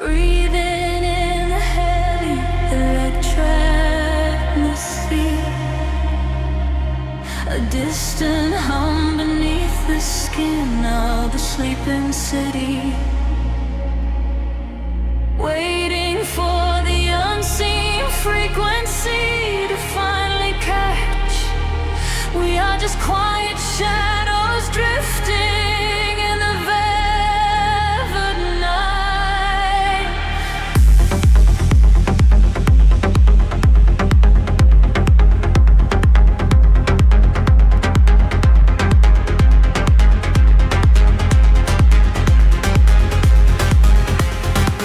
Breathing in the heavy electric atmosphere, a distant hum beneath the skin of the sleeping city, waiting for the unseen frequency to finally catch. We are just quiet shadows drifting in the velvet night.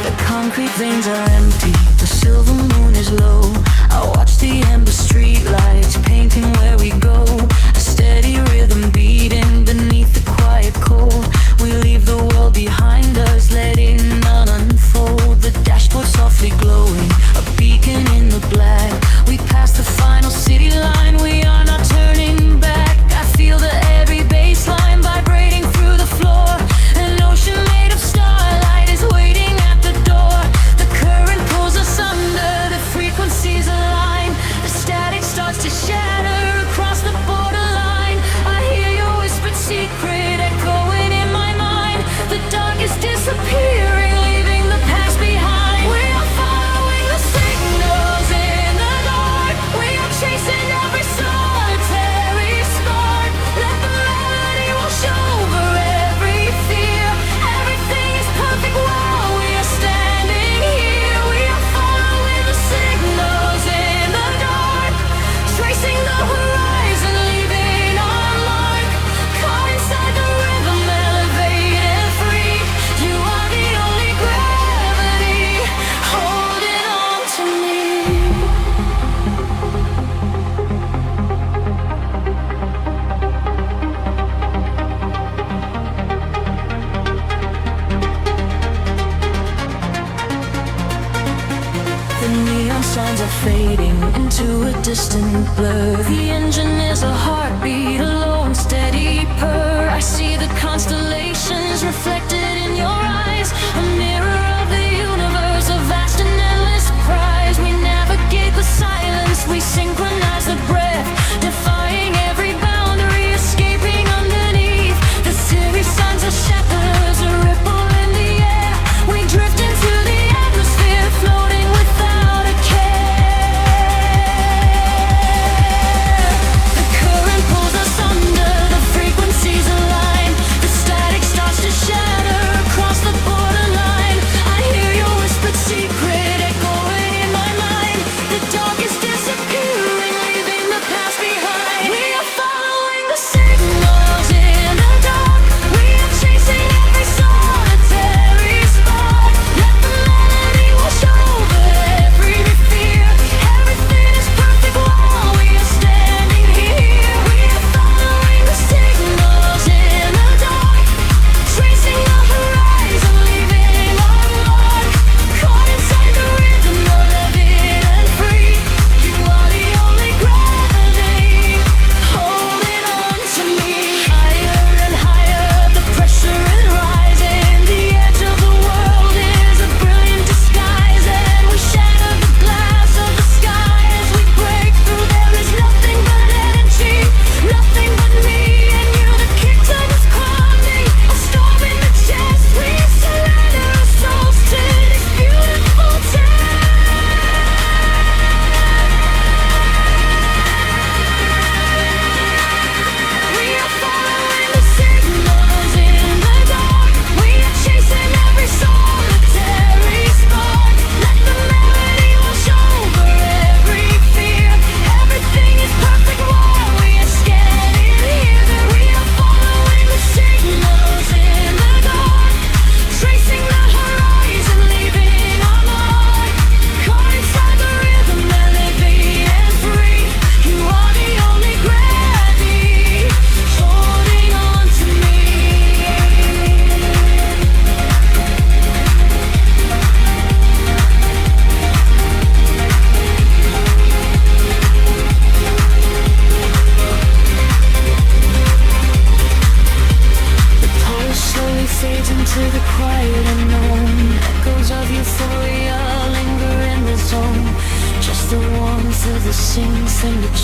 The concrete veins are empty, the silver moon is low. I watch the ember streetlights painting where we go. A steady rhythm beating beneath the quiet cold. We leave the world behind us, letting none unfold. The dashboard softly glowing, a beacon in the black. We pass the final city line, we are not turning back. I feel the every bass line vibrating through the floor. An ocean made of starlight is waiting at the door. The current pulls us under, the frequencies align. The static starts to shatter across the borderline. I hear your whispered secret echoing in my mind. The dark is disappearing, leaving the past behind. We are following the signals in the dark. We are chasing every solitary spark. Let the melody wash over every fear. Everything is perfect while we are standing here. We are following the signals in the dark, tracing the horizon, leaving our mark. Caught inside the rhythm, elevated free. You are the only gravity holding on to me. The neon signs are fading into a distant blur. The engine is a heartbeat, a low and steady purr. I see the constellations reflected in your eyes, a mirror of the universe, a vast and endless prize. We navigate the silence, we synchronize the breath, defying every boundary, escaping underneath. The series signs are shatters, a ripple in the air. We drift into the atmosphere, floating without a care. The current pulls us under, the frequencies align. The static starts to shatter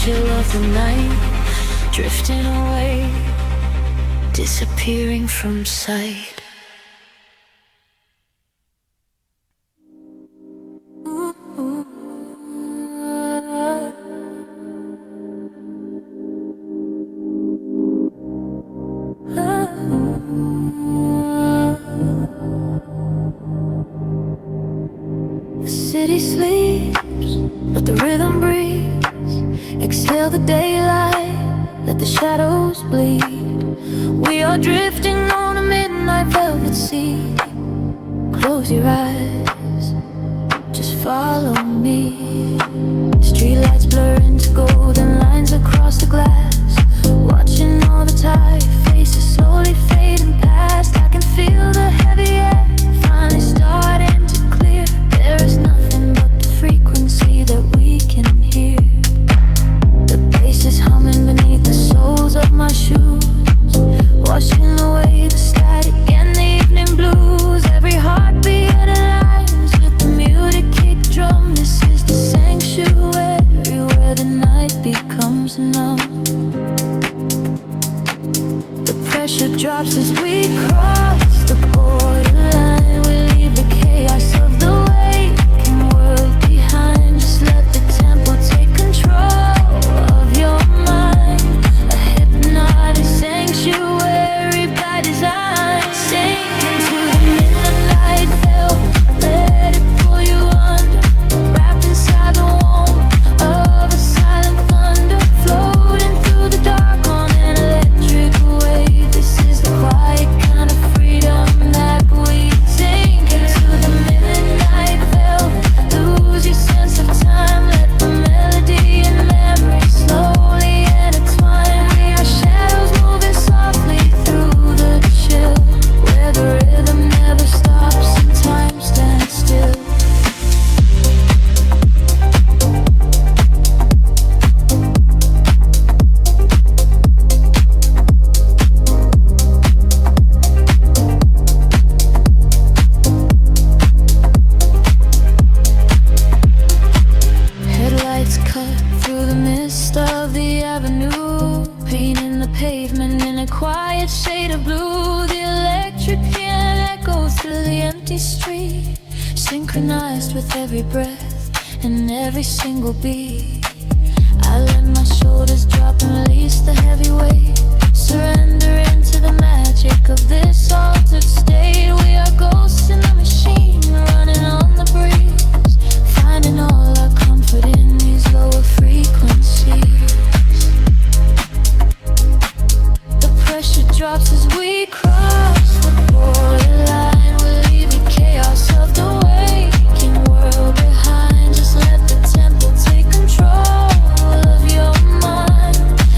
chill of the night, drifting away, disappearing from sight. The city sleeps, but the rhythm breathes. Exhale the daylight, let the shadows bleed. We are drifting on a midnight velvet sea. Close your eyes, just follow me. Streetlights blur into golden lines across the glass. Watching all the tired faces slowly fading past. I can feel the heavy air finally starting to clear. There is nothing but the frequency that we can hear. The bass is humming beneath the soles of my shoes, washing away the static and the evening blues. Every heartbeat aligns with the muted kick drum. This is the sanctuary where the night becomes numb. The pressure drops as we cross the borderline. We leave the chaos of the waking world behind. Just let the tempo take control of your mind. A hypnotic sanctuary by design. Sink into the midnight veil, let it pull you under. Wrapped inside the warmth of a silent thunder, floating through the dark on an electric wave. This is the quiet kind of freedom that we sink into the midnight veil. Lose your sense of time, let the melody and memory slowly intertwine. We are shadows moving softly through the chill, where the rhythm never stops and time stands still. Headlights cut through the mist of the avenue, painting the pavement in a quiet shade of blue. The electric piano echoes through the empty street, synchronized with every breath and every single beat. I let my shoulders drop and release the heavy weight, surrender into the magic of this altered state. We are ghosts in the machine, running on the breeze, finding all our comfort in these lower frequencies. The pressure drops as we cross the borderline. We leave the chaos of the waking world behind. Just let the tempo take control of your mind.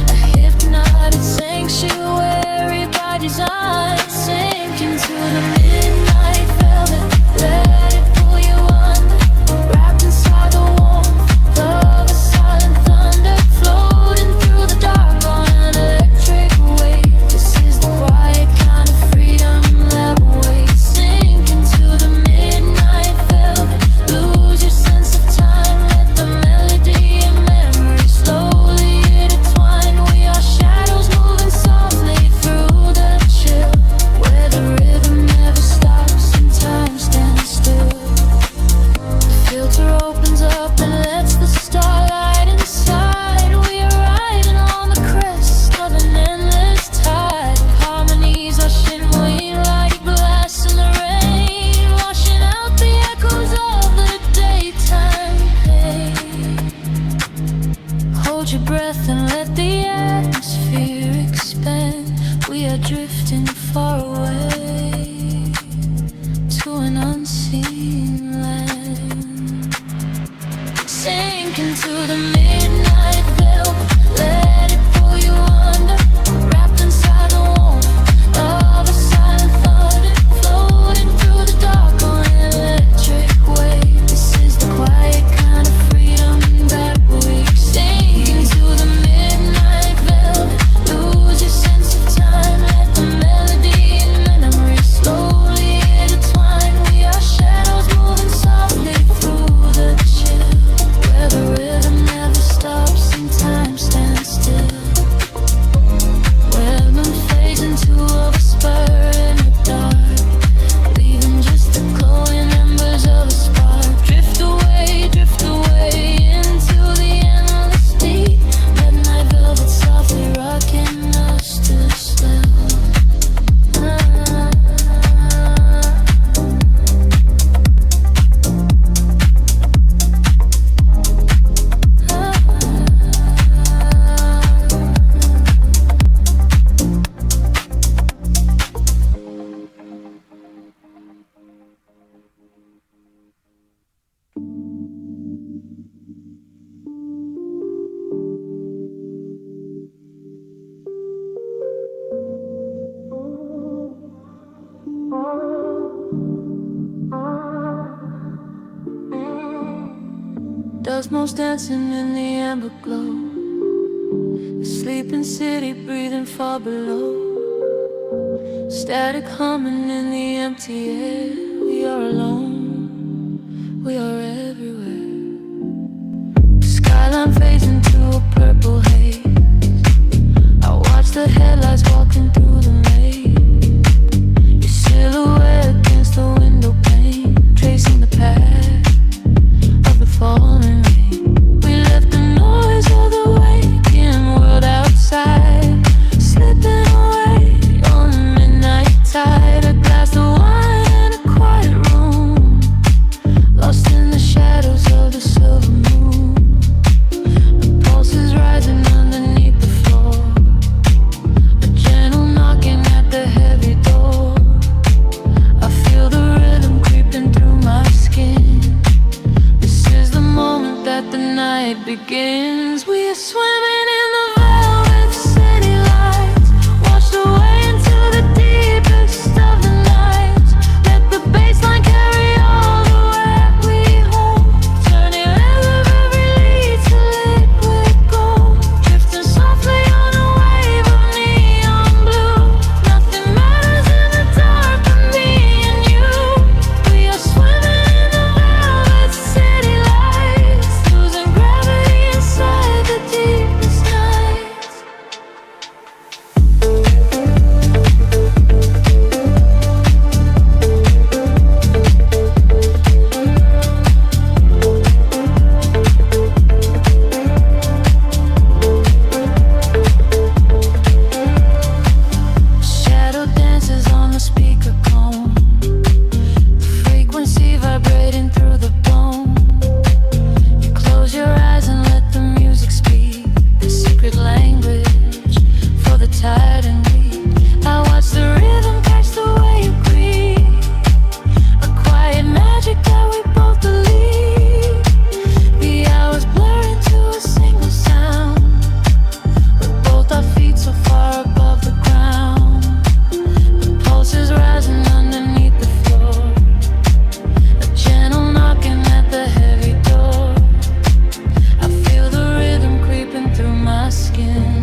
A hypnotic sanctuary by design. Sink into the midnight Does most dancing in the amber glow. The sleeping city breathing far below. Static humming in the empty air. We are alone, we are everywhere. The skyline fades into a purple haze. I watch the headlights walking through the maze. Your silhouette against the window pane, tracing the path of the falling rain. We left the noise of the waking world outside, slipping away on the midnight tide. A glass of wine in a quiet room, lost in the shadows of the silver moon. The pulse is rising underneath the floor, a gentle knocking at the heavy door. I feel the rhythm creeping through my skin. This is the moment that the night begins. We are swimming in the velvet city lights, washed away into the deepest of the night. Let the bassline carry all the way we hold, turning every lead to liquid gold, drifting softly on a wave of neon blue. Nothing matters in the dark but me and you. We are swimming in the velvet city lights, losing gravity inside the deepest nights. Shadow dances on the speaker cone, the frequency vibrating through the bone. You close your eyes and let the music speak, the secret language for the tired and weak. I watch the rhythm catch the way you breathe, a quiet magic that we both believe. The hours blur into a single sound, with both our feet so far above the ground. The pulse is rising underneath the floor, a gentle knocking at the heavy door. I feel the rhythm creeping through my skin.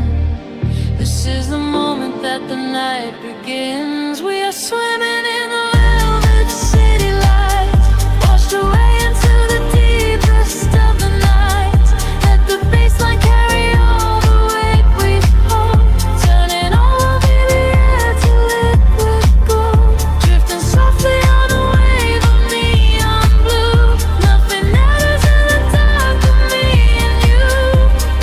This is the moment that the night begins. We are swimming in the velvet city lights, washed away into the deepest of the night. Let the bassline carry all the weight we hold, turning all of the air to liquid gold, drifting softly on a wave of neon blue. Nothing matters in the dark but me and you.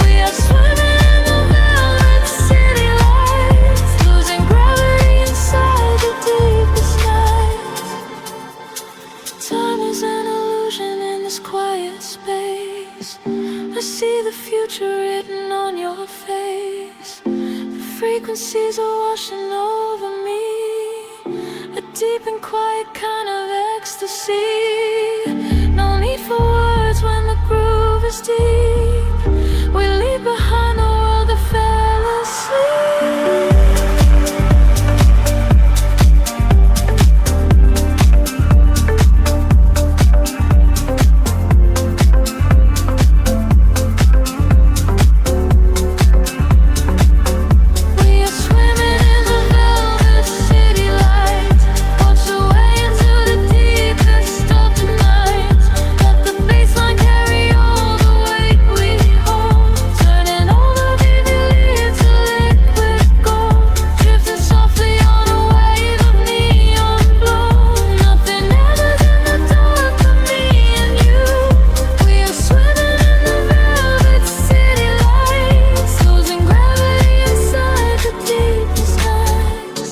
We are swimming in the velvet city lights, losing gravity inside the deepest nights. Time is an illusion in this quiet space. I see the future written on your face. The frequencies are washing over me, a deep and quiet kind of ecstasy. No need for words when the groove is deep. We leave behind the world that fell asleep. We are swimming in the velvet city lights, washed away into the deepest of the night. Let the bassline carry all the weight we hold, turning all of the lead to liquid gold, drifting softly on a wave of neon glow. Nothing matters in the dark but me and you. We are swimming in the velvet city lights, losing gravity inside the deepest nights.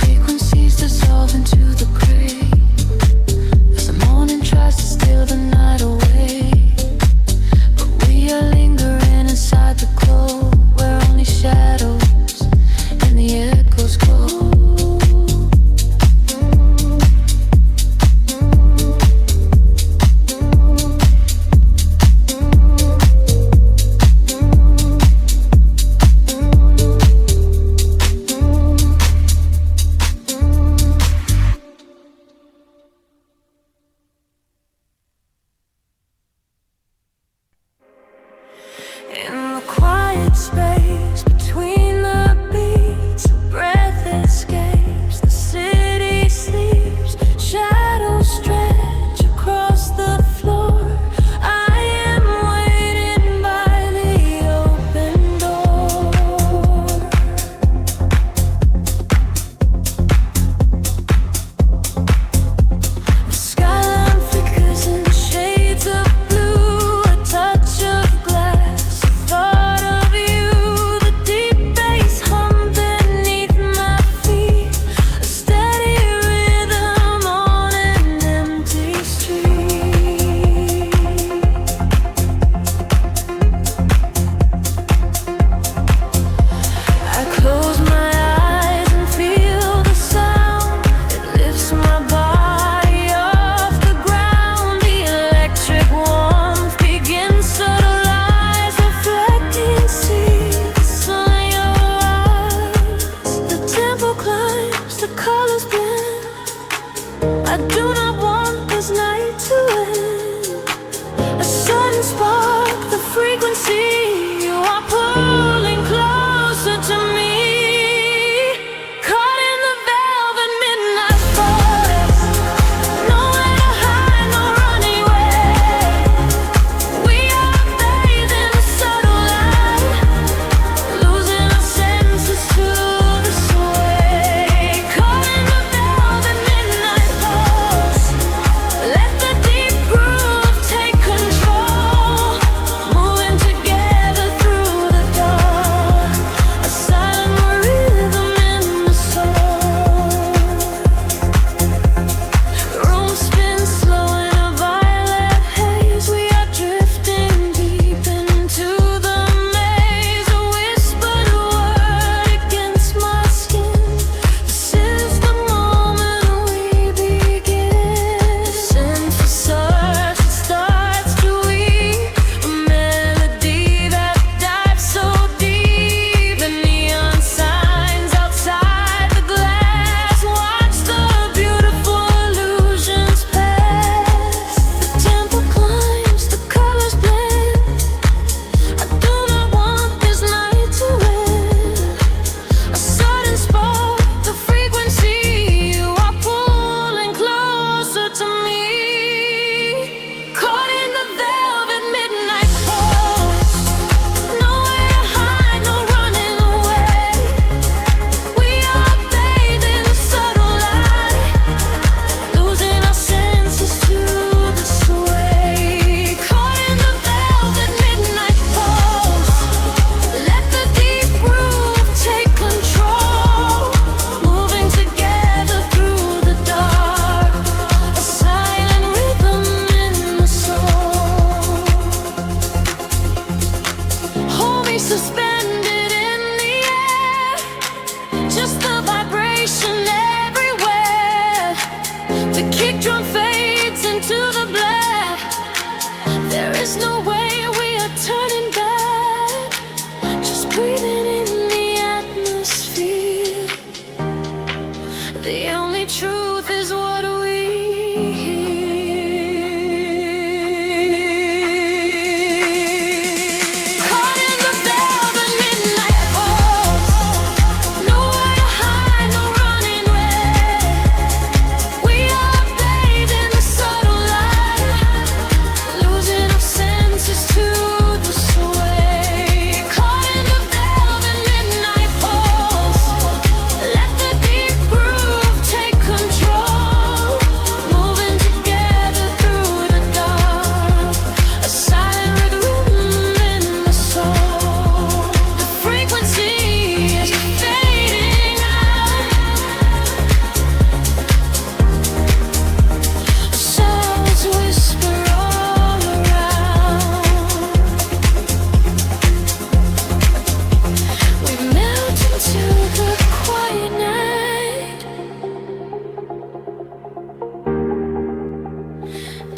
Frequencies dissolve into the gray as the morning tries to steal the night away. But we are lingering inside the glow, where only shadows and the echoes go.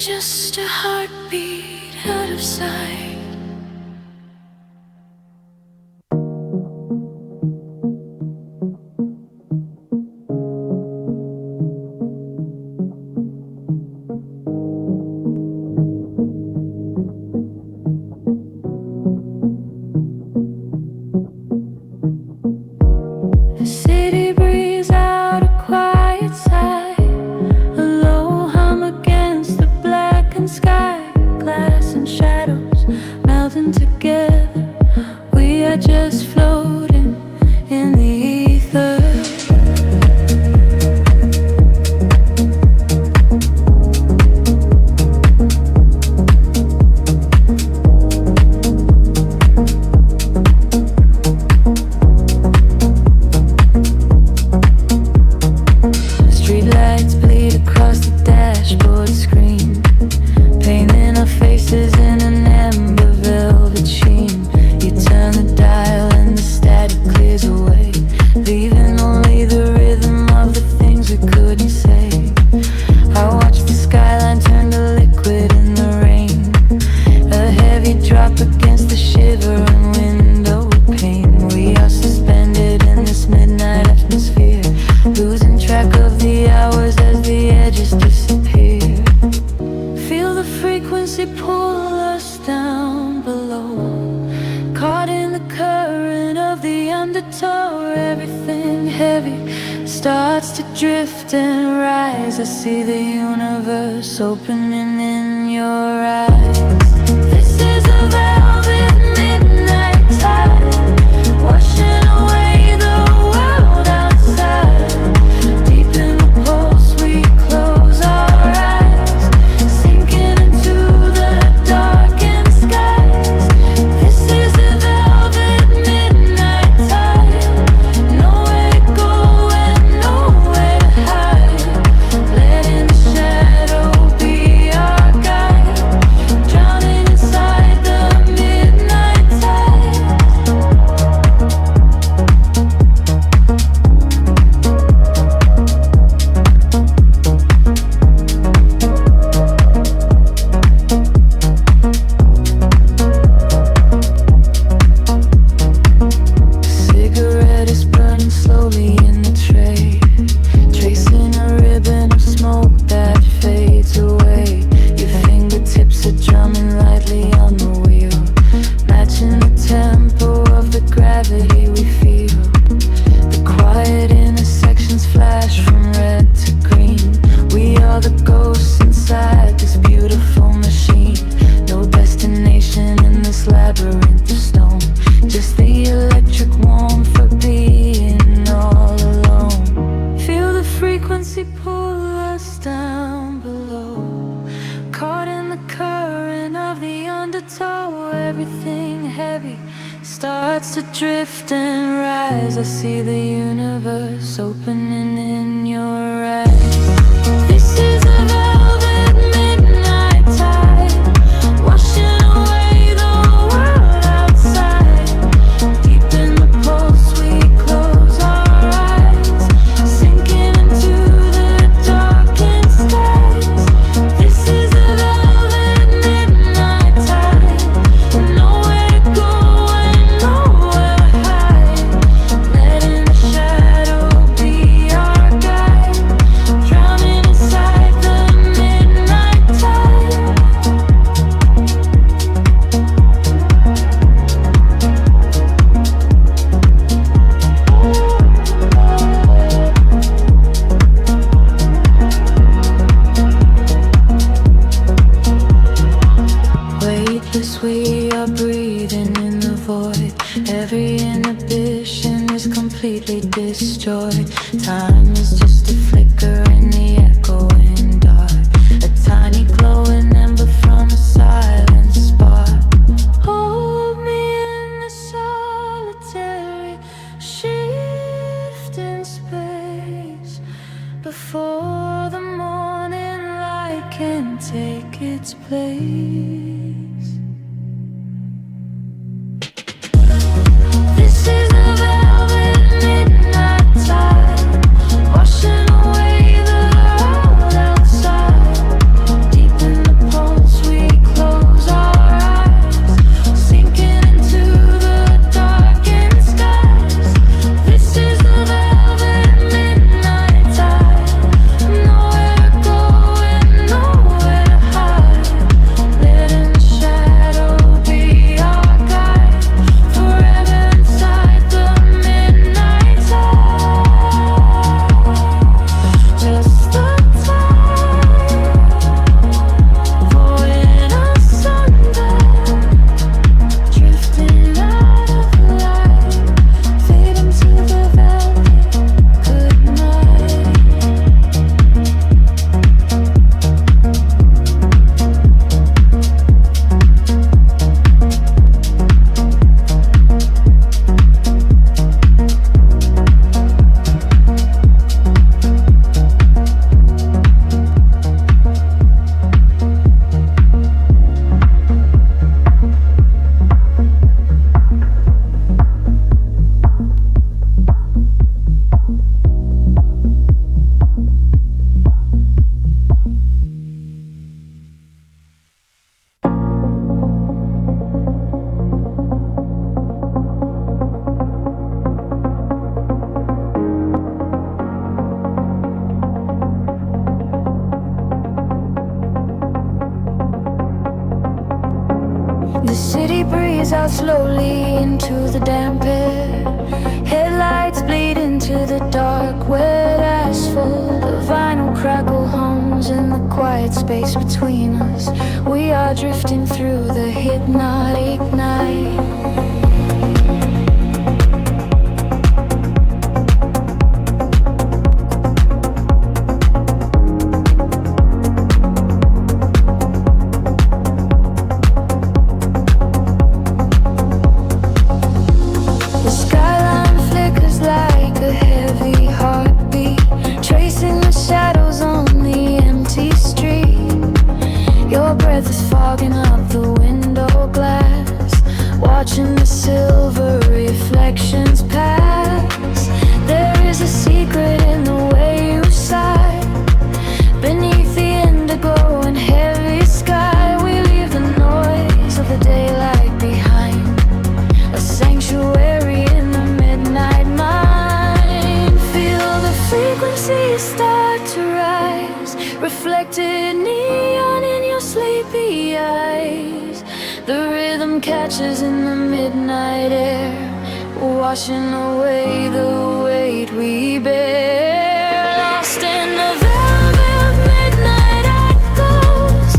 just a heartbeat out of sight. The city breathes out a quiet sigh, a low hum against the blackened sky. Glass and shadows melting together, we are just floating in the ether. Streetlights bleed across the dashboard screen, painting our faces in an amber velvet sheen. You turn the dial and the static clears away, leaving only the rhythm of the things we couldn't say. I watch the skyline turn to liquid in the rain, a heavy drop against the shivering window pane. We are suspended in this midnight atmosphere, losing track of the hours as the edges disappear. Feel the frequency pull us down below, caught in the current of the undertow. Everything heavy starts to drift and rise. I see the universe opening in your eyes. This is a velvet midnight tide, washing away the world outside. Deep in the pulse we close our eyes, sinking into the darkened skies. This is a velvet midnight tide, nowhere to go and nowhere to hide. Letting the shadow be our guide, drowning inside the midnight tide. Cigarette is burning slowly in the tray, tracing a ribbon of smoke that fades away. Your fingertips are drumming lightly on the wheel, matching the tempo of the gravity we feel. The quiet intersections flash from red to green. We are the ghosts inside this beautiful machine. No destination in this labyrinth of stone, just the electric warmth of being all alone. Feel the frequency pull us down below, caught in the current of the undertow. Everything heavy starts to drift and rise. I see the universe opening in your eyes. This is a velvet midnight tide, washing away the world outside. Deep in the pulse we close our eyes, sinking into the darkened skies. This is a velvet midnight tide, nowhere to go and nowhere to hide. Letting the shadow be our guide, drowning inside the midnight tide. Weightless we are breathing in the void, every inhibition is completely destroyed. Time is just a flicker in the echoing dark, a tiny glowing ember from a silent spark. Hold me in the solitary shift in space, before the morning light can take its place. This is a velvet midnight tide, washing away the world outside. Deep in the squeeze out slowly into the damp air. Headlights bleed into the dark, wet asphalt. The vinyl crackle hums in the quiet space between us. We are drifting through the hypnotic night. Watching the silver reflections pass. There is a secret in the way you sigh. Beneath the indigo and heavy sky, we leave the noise of the daylight behind. A sanctuary in the midnight mind. Feel the frequency start to rise, reflected neon in your sleepy eyes. The rhythm catches in the midnight air, washing away the weight we bear. Lost in the velvet midnight echoes,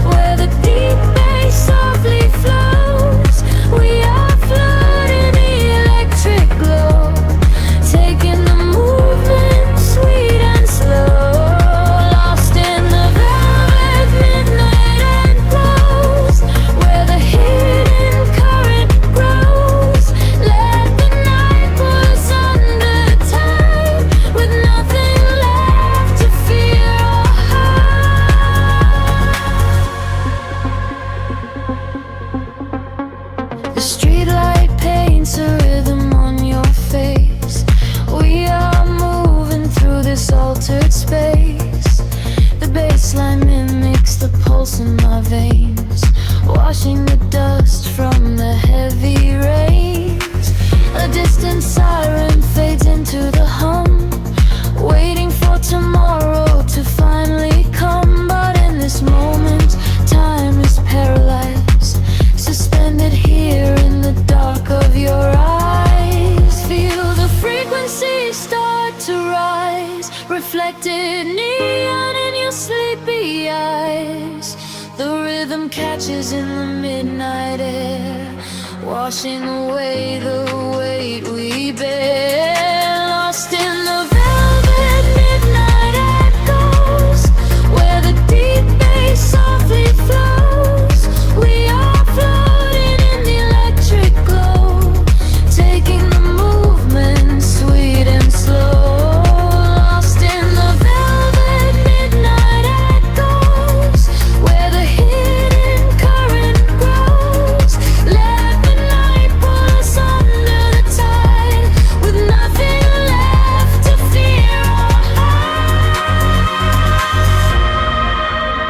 where the deep bass softly flows. We are floating the electric glow, taking the movement sweet and slow. Lost in the velvet midnight echoes, where the hidden current grows. Let the night pull us under tide, with nothing left to fear or hide. The streetlight paints a rhythm on your face. We are moving through this altered space. The bassline mimics the pulse in my veins, washing the dust from the heavy rains. A distant siren fades into the hum, waiting for tomorrow to finally come. But in this moment, time is paralyzed, suspended here in the dark of your eyes. Feel the frequency start to rise, reflected neon in your sleepy eyes. The rhythm catches in the midnight air, washing away the weight we bear. Lost in the velvet midnight echoes, where the deep bass softly flows. We are floating in the electric glow, taking the movement sweet and slow. Lost in the velvet midnight echoes, where the hidden current grows. Let the night pull us under the tide, with nothing left to fear or hide.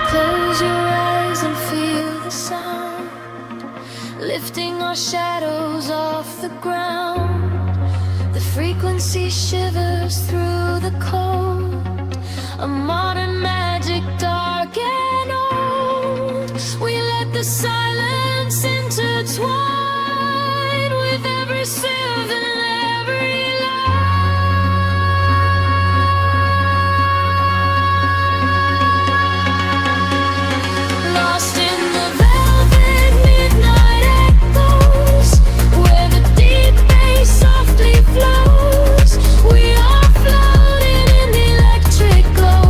Close your eyes and feel the sound, lifting our shadows off the ground. The frequency shivers through the cold, a modern magic dark and old. We let the silence intertwine with every sieve and every line. Lost in the velvet midnight echoes, where the deep bass softly flows. We are floating in the electric glow,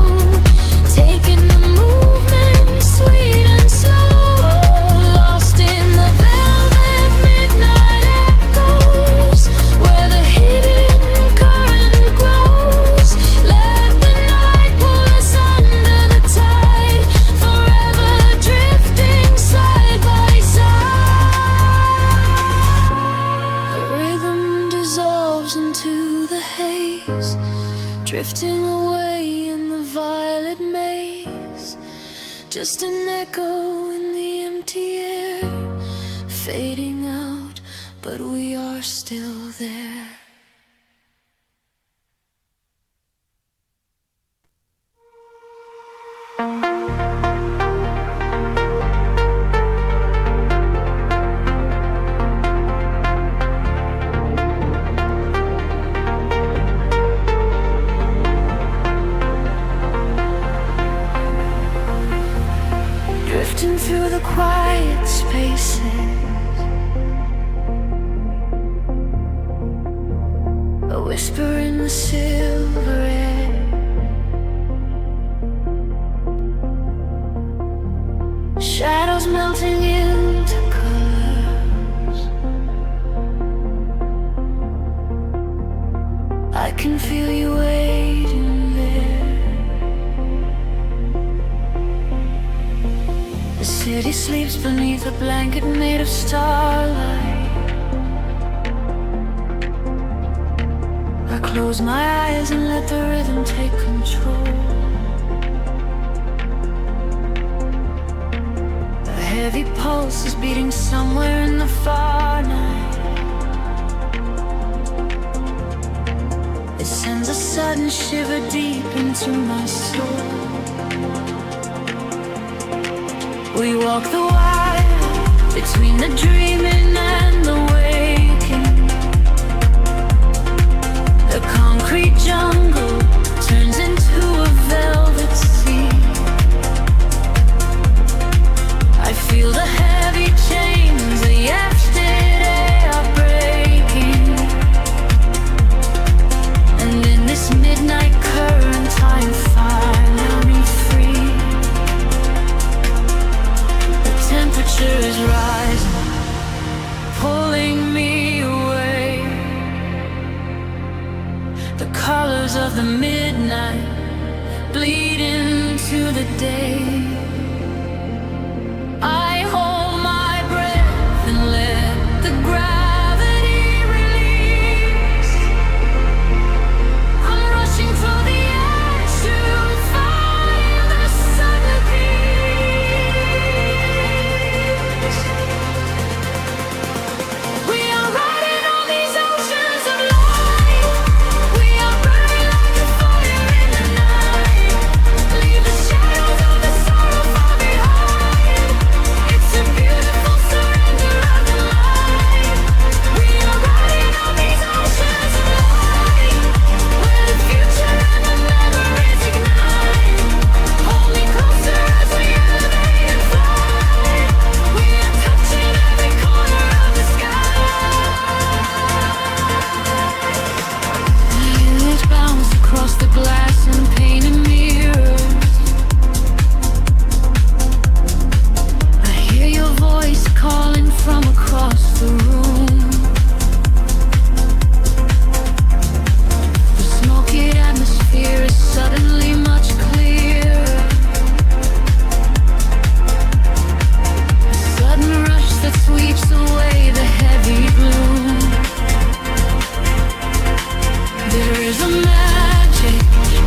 taking the movement sweet and slow. Lost in the velvet midnight echoes, where the hidden current grows. Let the night pull us under the tide, forever drifting side by side. The rhythm dissolves into the haze, drifting away in the violet maze. Just an echo in the empty air, fading out, but we are still there. drifting through the quiet spaces. A whisper in the silver air. Shadows melting into colors. I can feel you waiting there. The city sleeps beneath a blanket made of starlight. I close my eyes and let the rhythm take control. A heavy pulse is beating somewhere in the far night. It sends a sudden shiver deep into my soul. We walk the wire between the dreaming and the waking. The concrete jungle turns into a velvet sea. I feel the heavy chains, the yesterday are breaking. And in this midnight current I'm finally free. The temperature is rising, pulling me away. The colors of the midnight bleed into the day. I hold my breath and let the gravity release. I'm rushing for the edge to find the sudden peace. We are riding on these oceans of light. We are burning like a fire in the night. Leave the shadows of the sorrow far behind. It's a beautiful surrender of the light. We are riding on these oceans of light, where the future and the memories ignite. Hold me closer as we elevate and fly. We are touching every corner of the sky. The image bounce across the glass and painted mirrors. I hear your voice calling from across the room. The smoky atmosphere is suddenly much clearer. A sudden rush that sweeps away the heavy gloom. There is a magic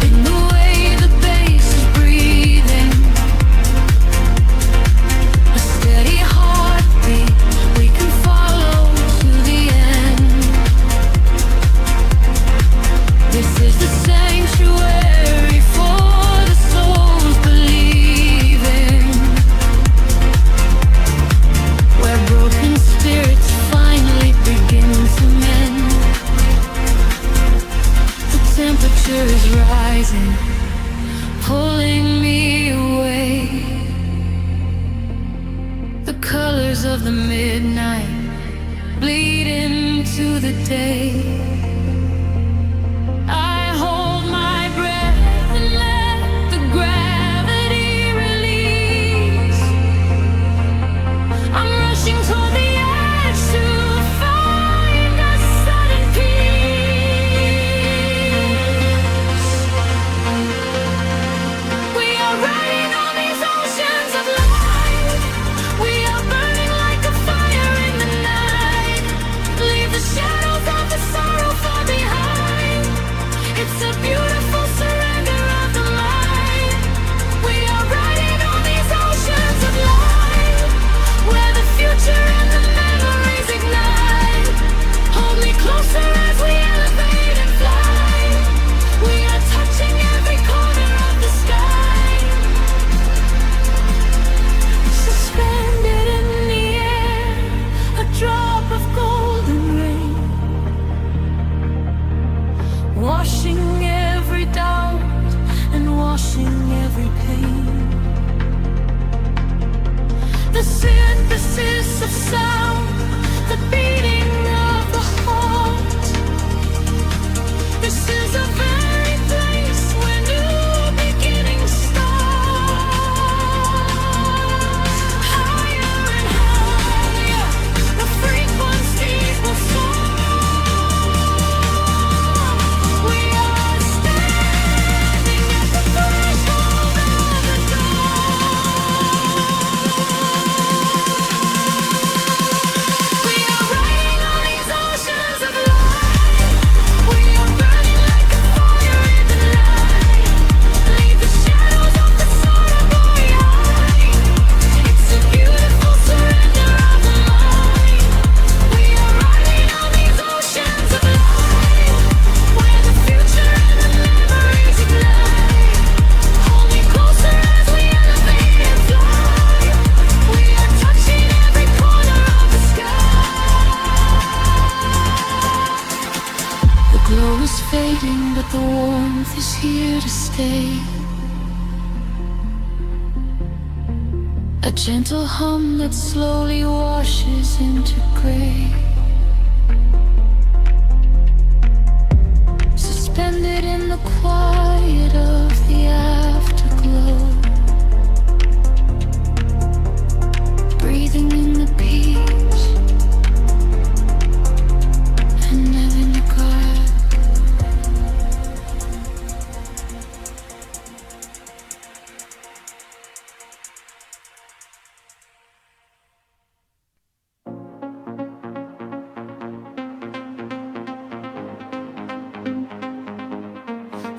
in the way the bass is breathing. A steady heartbeat we can follow to the end. This is the sanctuary for the souls believing, where broken spirits finally begin to mend. The temperature is rising, pulling me away. The colors of the midnight bleed into the day. I hold my breath and let the gravity release. I'm rushing toward the edge to find a sudden peace. We are riding on these oceans of light. We are burning like a fire in the night. Leave the shadows of the sorrow the synthesis of sound, the beating of the heart. This is a very place where new beginnings start. Higher and higher, the frequencies will soar. We are standing at the threshold of the dawn. We are riding on these oceans of light. We are burning like a fire in the night. Leave the shadows of the solar behind. It's a beautiful surrender of the mind. We are riding on these oceans of light, where the future and the memories ignite. Hold me closer as we elevate and fly. We are touching every corner of the sky. The glow is fading, but the warmth is here to stay. A gentle hum that slowly washes into gray. Suspended in the quiet of the afterglow. Breathing in the peace and letting it go.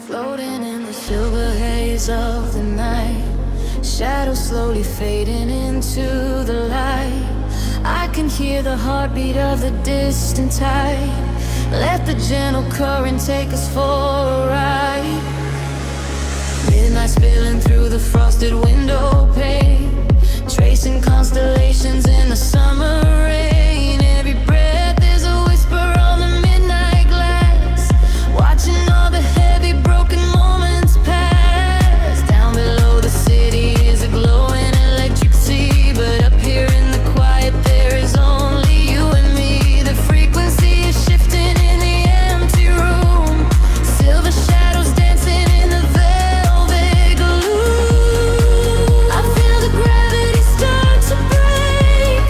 Floating in the silver haze of the night, shadows slowly fading into the light. I can hear the heartbeat of the distant tide. Let the gentle current take us for a ride. Midnight spilling through the frosted window pane, tracing constellations in the summer rain. Every breath is a whisper on the midnight glass, watching all the heavy broken moments pass. Down below the city is a glowing electricity, but up here in the quiet there is only you and me. The frequency is shifting in the empty room, silver shadows dancing in the velvet gloom. I feel the gravity start to break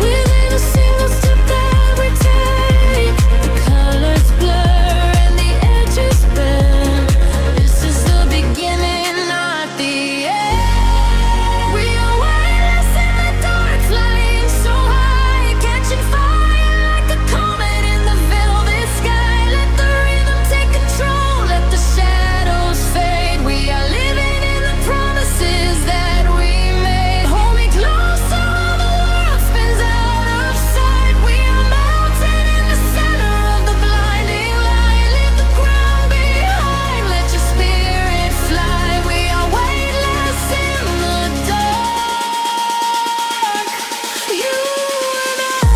within a single step that we take. The colors blur and the edges bend. This is the beginning, not the end. We are weightless in the dark, flying so high, catching fire like a comet in the velvet sky. Let the rhythm take control, let the shadows fade. We are living in the promises that we made. Hold me closer, the world spins out of sight. We are melting in the center of the blinding light. Leave the ground behind, let your spirit fly. We are weightless in the dark, you and I.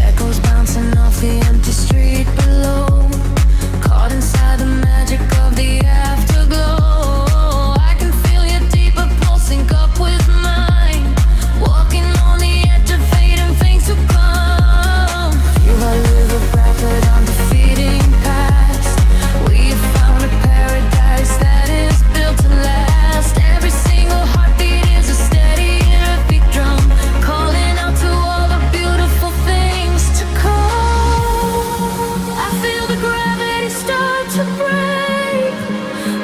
Echoes bouncing off the empty street below, caught inside the magic of the afterglow. I can feel your deeper pulse sync up with mine, walking on the edge of fate and things to come. You are live rapid undefeating past. We have found a paradise that is built to last. Every single heartbeat is a steady inner beat drum, calling out to all the beautiful things to come. I feel the gravity start to break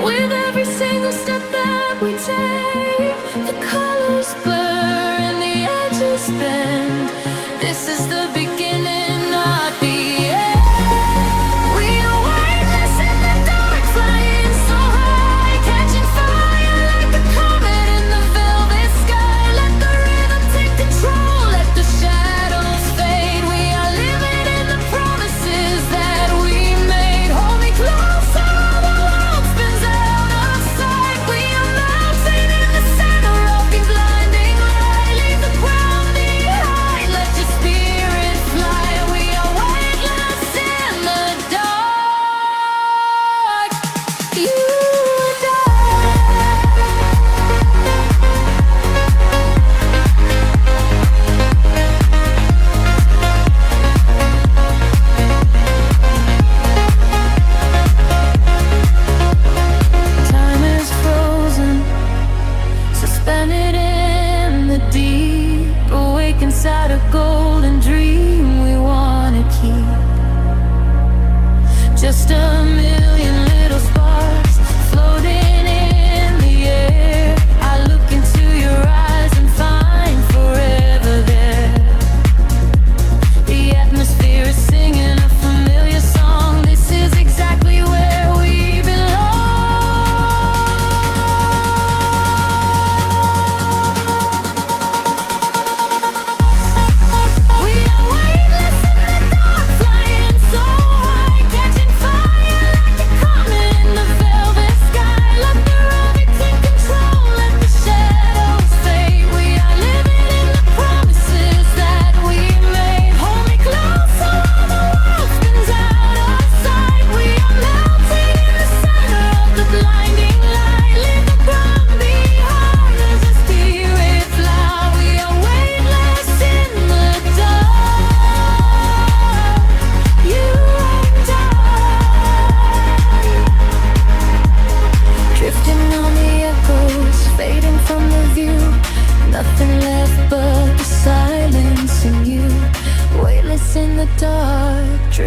with every single step that we take. The colors blur and the edges bend. This is the beginning, not the end. We are weightless in the dark, flying so high, catching fire like a comet in the velvet sky. Let the rhythm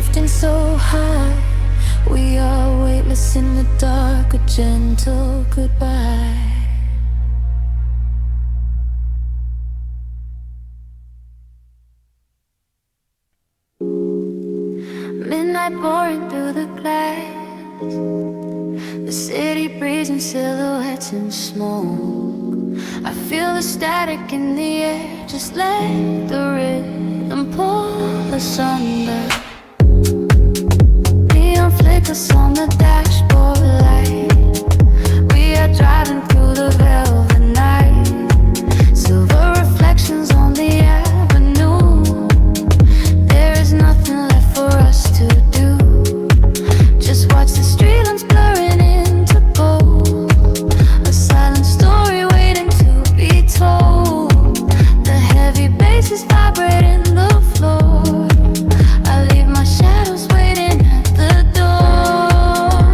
drifting so high. We are weightless in the dark, a gentle goodbye. Midnight pouring through the glass, the city breeze in silhouettes and smoke. I feel the static in the air, just let the rhythm pull us under. Neon flickers on the dashboard light. We are driving through the velvet night. Silver reflections on the avenue. There is nothing left for us to do. Just watch the street lamps blurring into gold. A silent story waiting to be told. The heavy bass is vibrating the floor. I leave my shadows waiting at the door.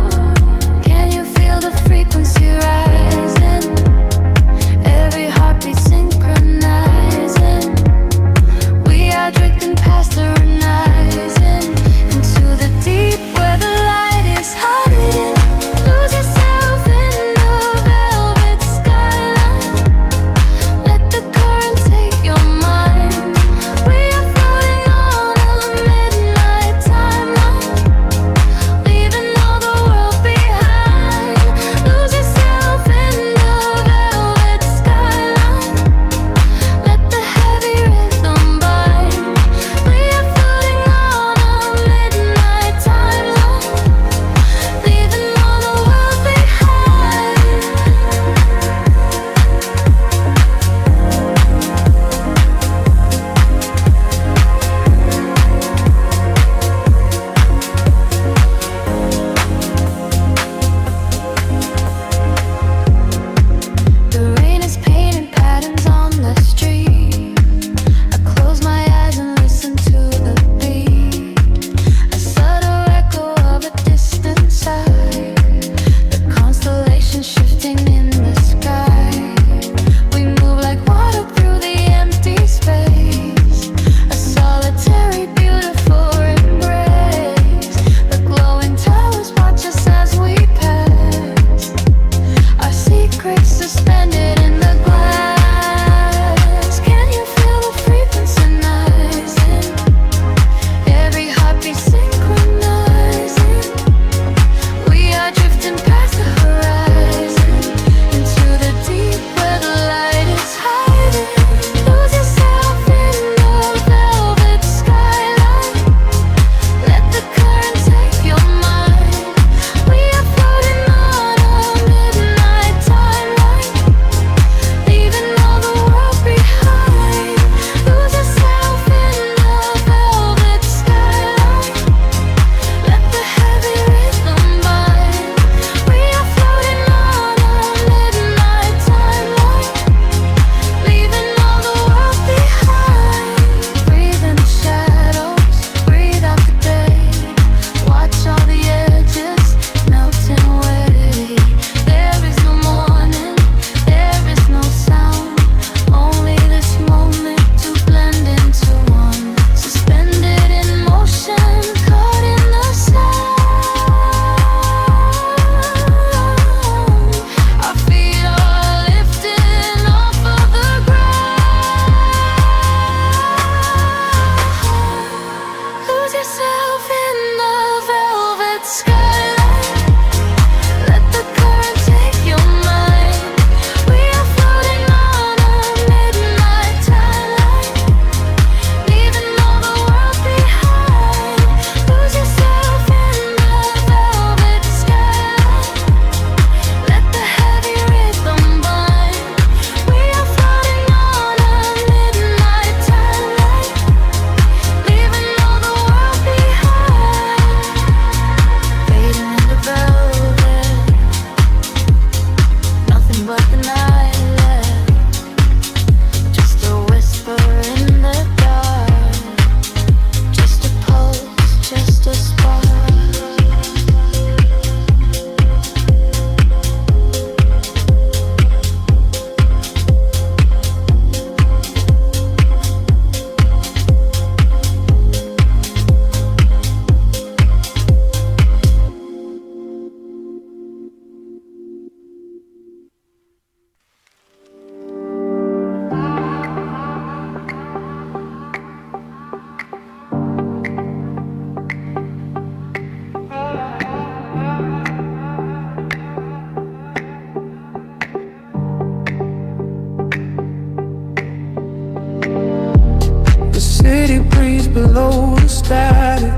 below the static,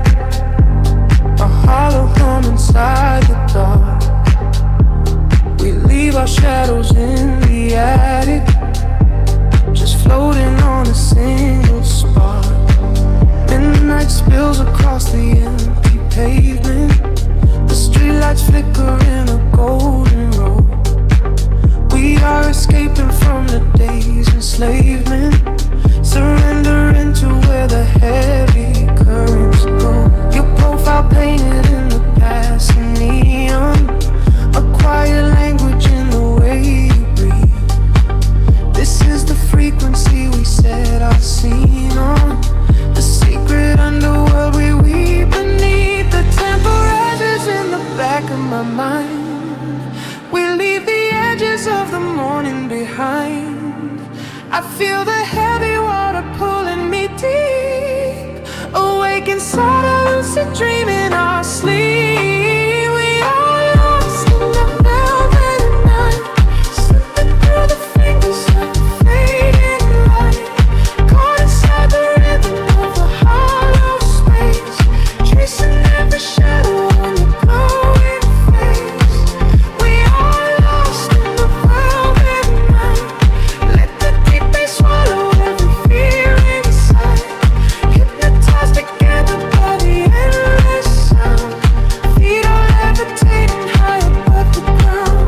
a hollow hum inside the dark. We leave our shadows in the attic, just floating on a single spark. Midnight spills across the empty pavement, the streetlights flicker in a golden row. We are escaping from the day's enslavement, surrendering to where the heavy currents go. Your profile painted in the passing neon, a quiet language in the way you breathe. This is the frequency we set our scene on, the secret underworld we weave beneath. The temperatures in the back of my mind, we leave the edges of the morning behind. I feel the heavy water pulling me deep, awake inside a lucid dream in our sleep. We are lost in the velvet night, slipping through the fingers of the fading light, caught inside the rhythm of the hollow space, tracing every shadow on your glowing face. We are lost in the velvet night, let the deep bass swallow every fear inside, hypnotized together by the endless sound. Feet are levitating high above the ground.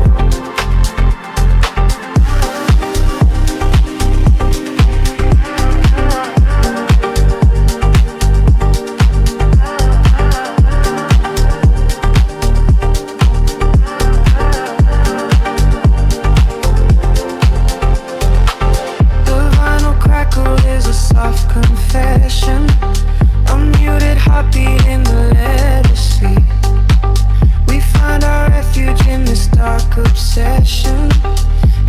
The vinyl crackle is a soft confession, a muted heartbeat in the legacy. We find our refuge in this dark obsession,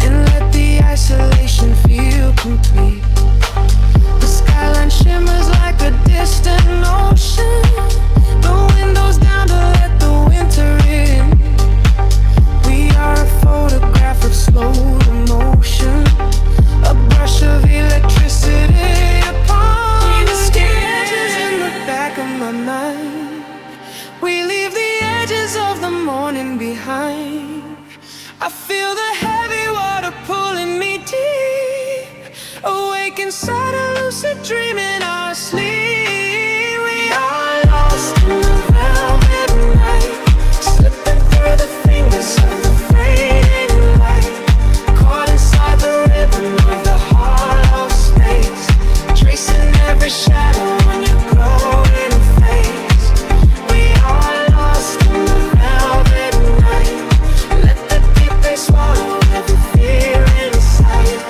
and let the isolation feel complete. The skyline shimmers like a distant ocean, the windows down to let the winter in. We are a photograph of slow emotion, a brush of electricity upon the sketches in the back of my mind. We leave the edges of the morning behind. I feel the heavy water pulling me deep, awake inside a lucid dream in our sleep. We are lost in the velvet night, slipping through the fingers of the fading light, caught inside the rhythm of the hollow space, tracing every shadow on your glowing face. We are lost in the velvet night, let the deep bass swallow every fear inside,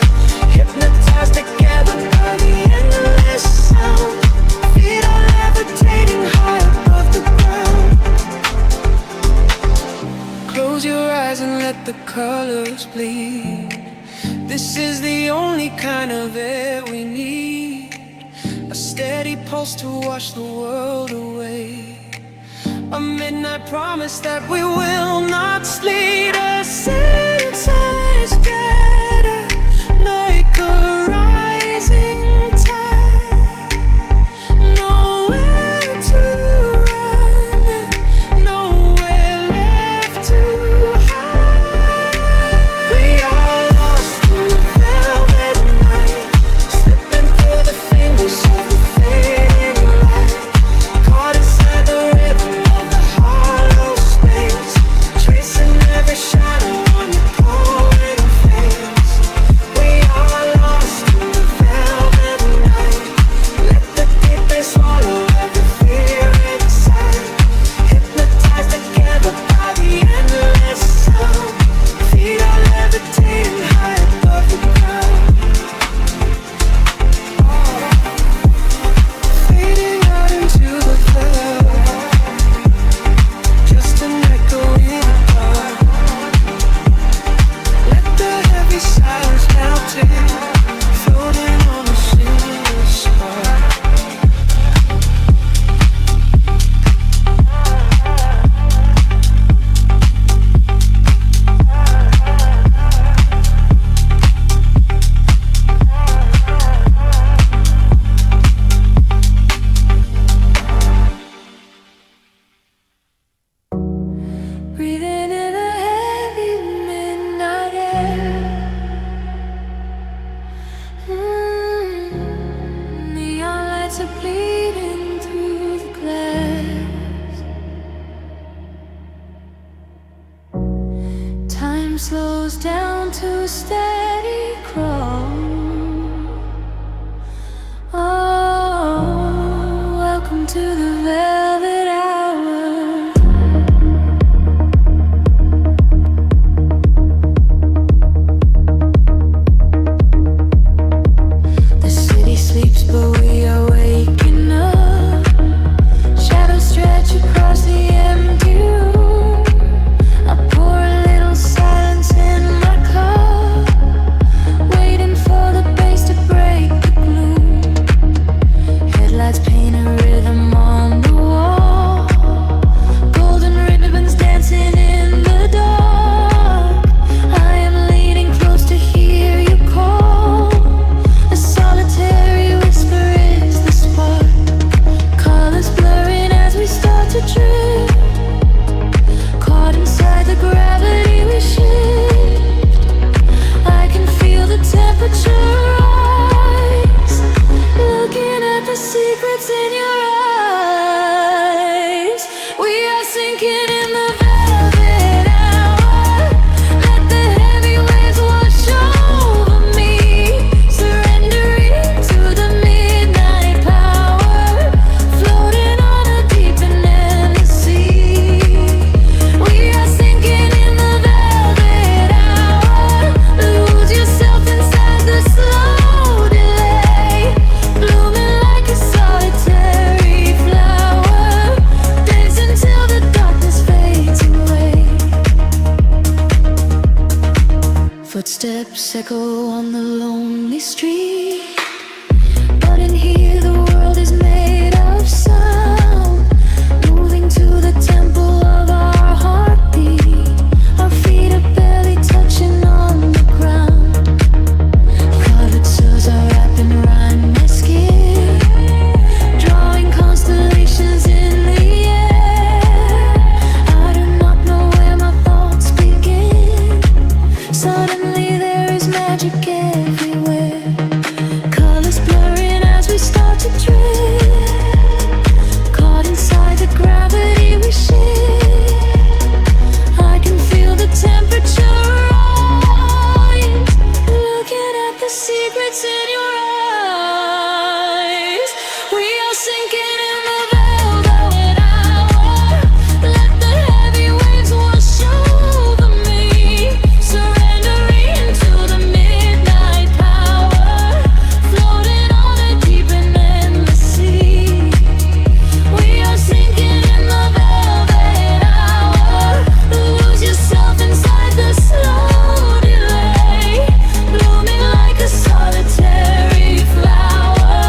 hypnotized together by the endless sound. Feet are levitating high above the ground. Close your eyes and let the colors bleed. This is the only kind of air we need, a steady pulse to wash the world away, a midnight promise that we will not sleep. A sense scatter like a rising tide, nowhere to run, nowhere left to hide. We are lost in the velvet night, slipping through the fingers of the fading light, caught inside the rhythm of the hollow space, tracing every shadow on your pole. footsteps echo on the lonely street. But in here the world is made of sound, moving to the tempo of our heartbeat. Our feet are barely touching on the ground. Carved souls are wrapping around my skin, drawing constellations in the air. I do not know where my thoughts begin. Suddenly there is magic everywhere. Colors blurring as we start to drift, caught inside the gravity we share. I can feel the temperature rise, looking at the secrets in your eyes. We are sinking in the velvet hour. Let the heavy waves wash over me, surrendering to the midnight power, floating on a deep and endless sea. We are sinking in the velvet hour. Lose yourself inside the slow delay, blooming like a solitary flower.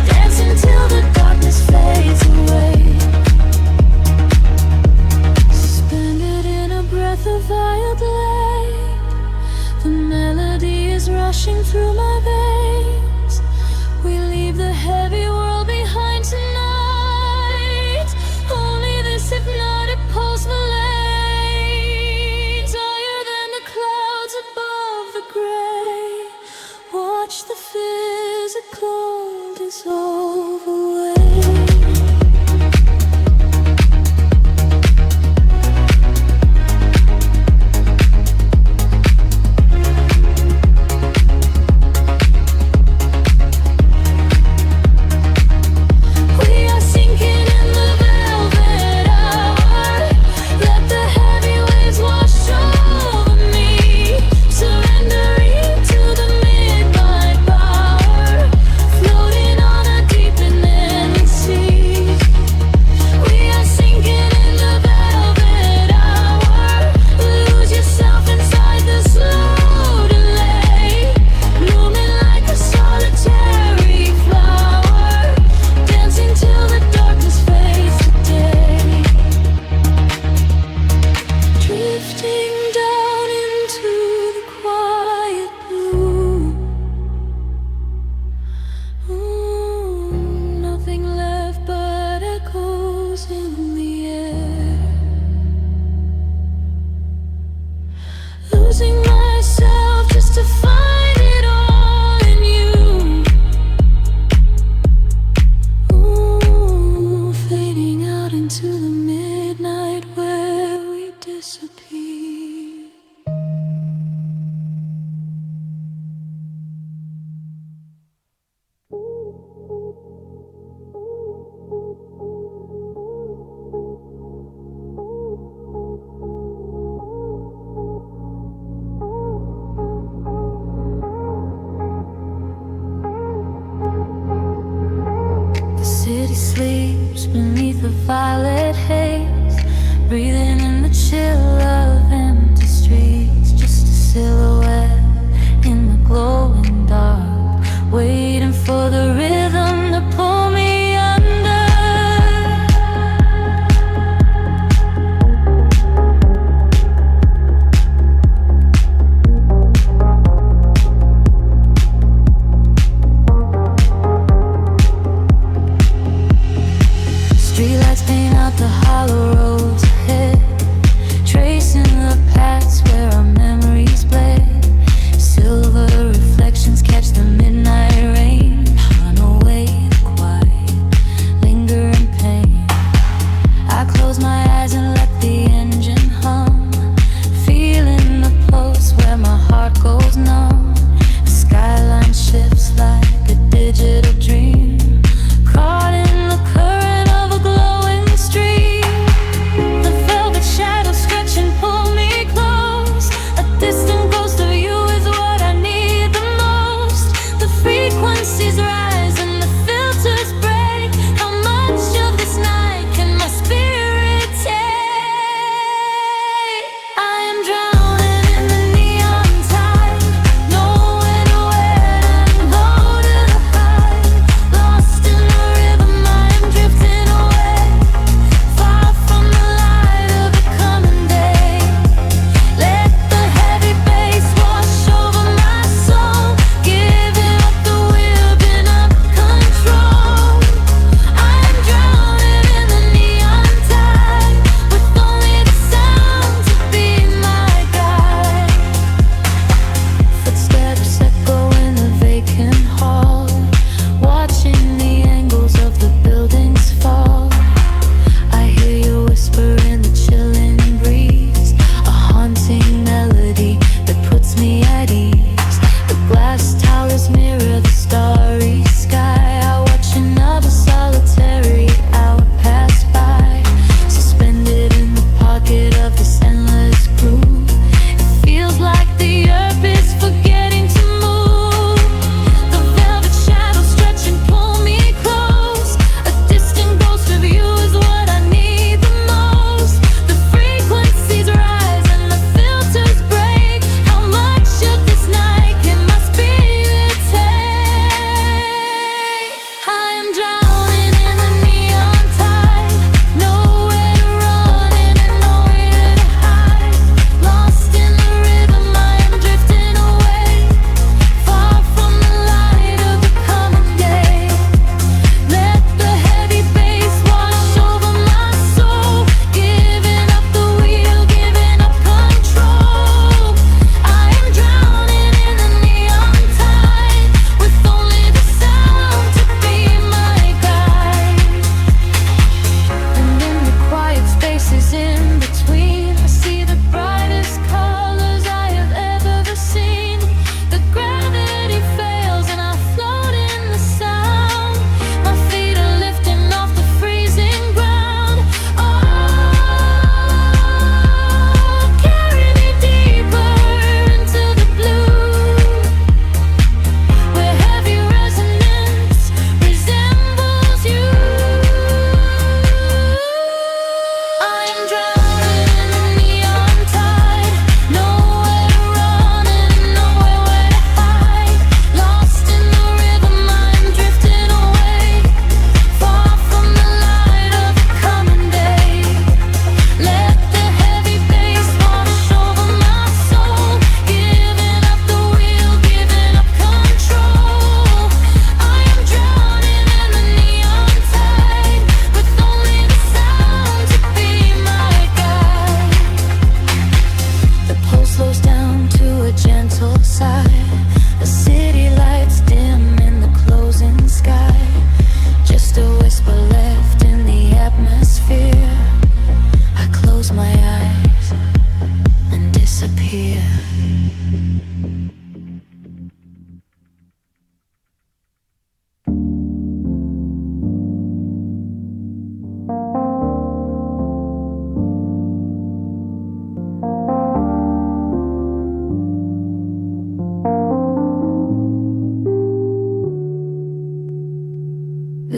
Dance until the darkness fades away. Suspended in a breath of violin, the melody is rushing through my veins. We leave the heavy world behind tonight. Only this hypnotic pulse will lays higher than the clouds above the gray. Watch the physical dissolve away. We are sinking in the velvet hour. Let the heavy waves wash over me, surrendering to the midnight power, floating on a deep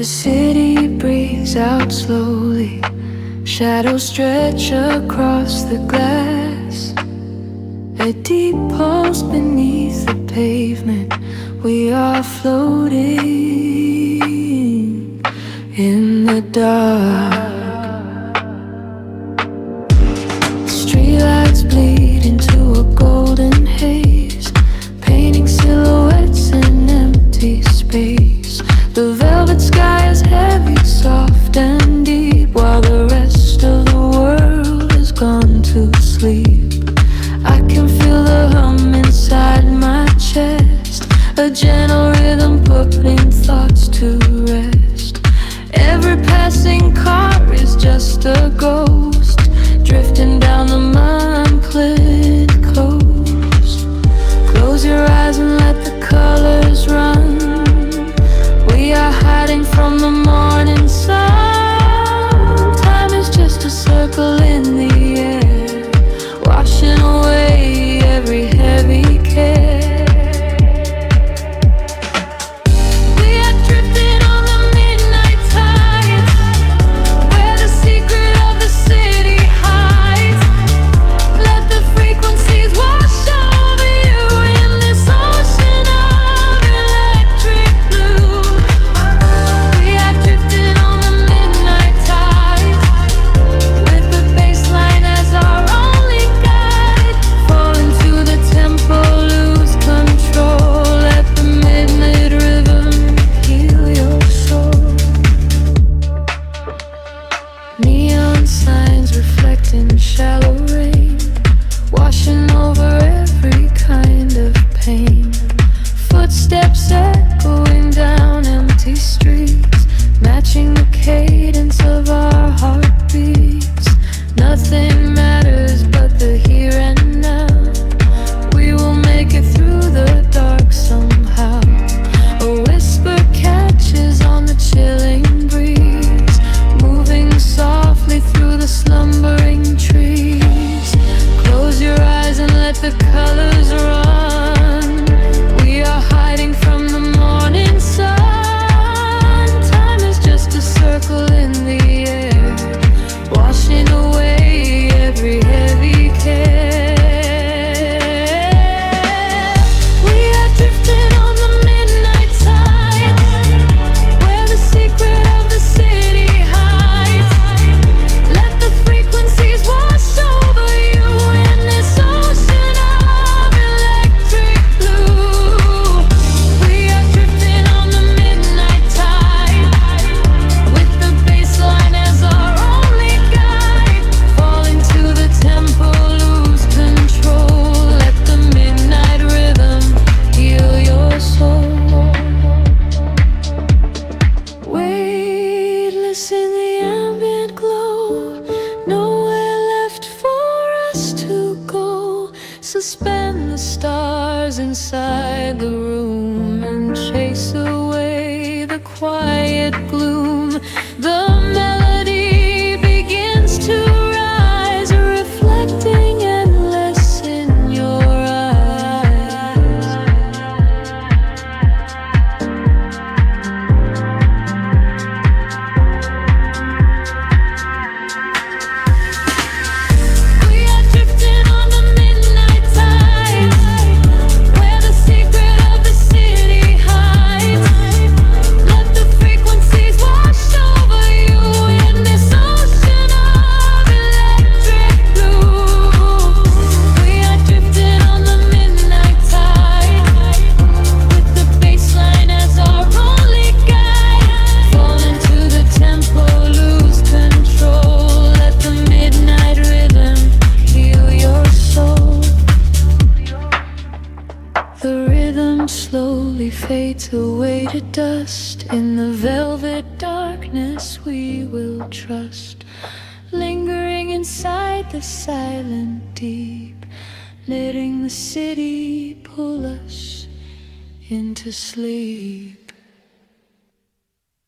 The city breathes out slowly. Shadows stretch across the glass. A deep pulse beneath the pavement. We are floating in the dark. Streetlights bleed into a golden haze, painting silhouettes in empty space. The velvet sky is heavy, soft and deep, while the rest of the world has gone to sleep. I can feel the hum inside my chest, a gentle rhythm putting thoughts to rest. Every passing car is just a ghost, drifting down the Montclair coast. Close your eyes and let the colors run. We are hiding from the morning sun. Time is just a circle in the air, washing away every heavy care. We are drifting on the midnight tide, where the secret of the city hides. Let the frequencies wash over you in this ocean of electric blue. We are drifting on the midnight tide, with the bassline as our only guide. Fall into the tempo, lose control. Let the midnight rhythm heal your soul. Neon signs reflecting shallow rain, washing over every kind of pain. Footsteps echoing down empty streets, matching the cadence of our heartbeats. Nothing matters but the here and now. We will make it through the dark somehow. A whisper catches on the chilling breeze, moving softly through the slumbering trees. Close your eyes and let the colors run. We are hiding from the morning sun. Time is just a circle in the air, washing away every heavy care. We are drifting on the midnight tide, where the secret of the city hides. Let the frequencies wash over you in this ocean of electric blue. We are drifting on the midnight tide, with the bassline as our only guide. Fall into the tempo, lose control. Let the midnight rhythm heal your soul. Weightless in the ambient glow, nowhere left for us to go. Suspend the stars inside the room and chase away the quiet gloom. The melody begins to rise, reflecting endless in your eyes. We are drifting on the midnight tide, where the secret of the city hides. Let the frequencies wash over you in this ocean of electric blue. We are drifting on the midnight tide, with the bassline as our only guide. Fall into the tempo, lose control. Let the midnight rhythm heal your soul. The rhythm slowly fades away to dust. In the velvet darkness we will trust, lingering inside the silent deep, letting the city pull us into sleep.